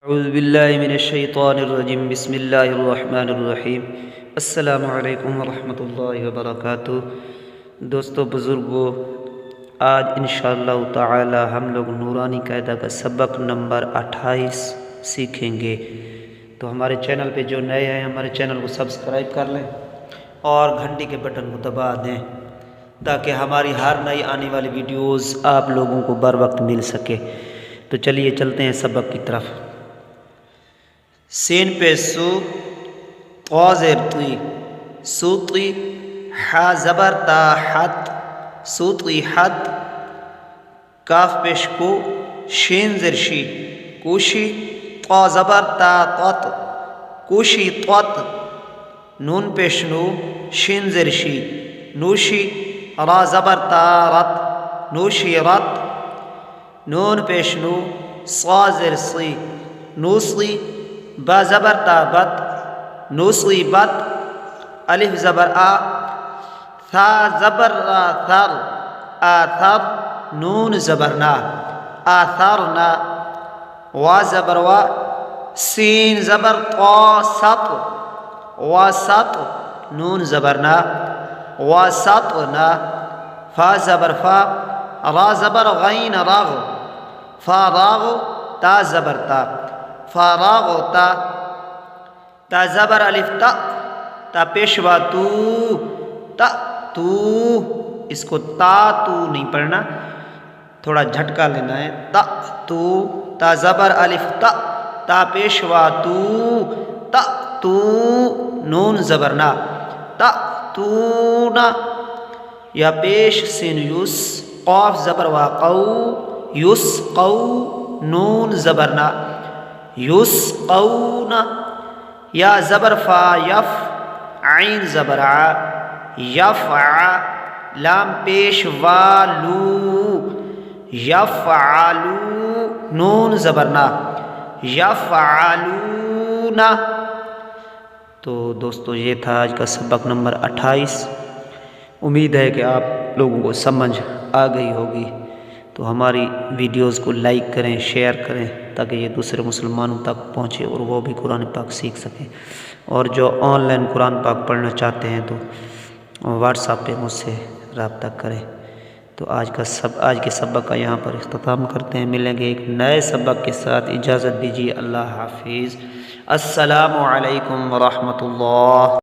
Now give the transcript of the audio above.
اعوذ باللہ من الشیطان الرجیم بسم اللہ الرحمن الرحیم السلام علیکم ورحمۃ اللہ وبرکاتہ۔ دوستو بزرگو، آج انشاءاللہ تعالی ہم لوگ نورانی قاعدہ کا سبق نمبر 28 سیکھیں گے۔ تو ہمارے چینل پہ جو نئے ہیں ہمارے چینل کو سبسکرائب کر لیں اور گھنٹی کے بٹن کو دبا دیں تاکہ ہماری ہر نئی آنے والی ویڈیوز آپ لوگوں کو بر وقت مل سکے۔ تو چلیے چلتے ہیں سبق کی طرف۔ سین پہ سو، طا زیر طی، سوطی، حا زبر تا حت، سوطی حت، کاف پیش کو، شین زیر شی، کوشی، طا زبر تا طت، کوشی طت، نون پیش نو، شین زیر شی، نوشی، را زبر تا رت، نوشی رت، نون پیش نو، صا زیر صی، نوصی، با زبر تا بت، نوصی بت، الف زبر آ، ثا زبر را ثر، آثر، نون زبر نا، آثرنا، وا زبر وا، سین زبر طا سط، وسط، نون زبر نا، وسطنا، فا زبر فا، را زبر غین رغ، فاراغ، تا زبر تا، فاراغ تا، تا زبر الف تا، تا پیشوا تو، تا تو، اس کو تا تو نہیں پڑھنا، تھوڑا جھٹکا لینا ہے، تا تو، تا زبر الف تا، تا پیشوا تو، تا تو، نون زبر نا، تا تو نا، یا پیش سین یوس، قاف زبر وا قو، یوس قو، نون زبر نا، یوس قون، یا زبر فا یف، عین زبر ع، یفع، لام پیش والو، یفعلو، نون زبر نا، یفعلون۔ تو دوستو یہ تھا آج کا سبق نمبر 28۔ امید ہے کہ آپ لوگوں کو سمجھ آ گئی ہوگی۔ تو ہماری ویڈیوز کو لائک کریں، شیئر کریں تاکہ یہ دوسرے مسلمانوں تک پہنچے اور وہ بھی قرآن پاک سیکھ سکیں۔ اور جو آن لائن قرآن پاک پڑھنا چاہتے ہیں تو واٹس ایپ پہ مجھ سے رابطہ کریں۔ تو آج کے سبق کا یہاں پر اختتام کرتے ہیں۔ ملیں گے ایک نئے سبق کے ساتھ۔ اجازت دیجیے، اللہ حافظ، السلام علیکم ورحمۃ اللہ۔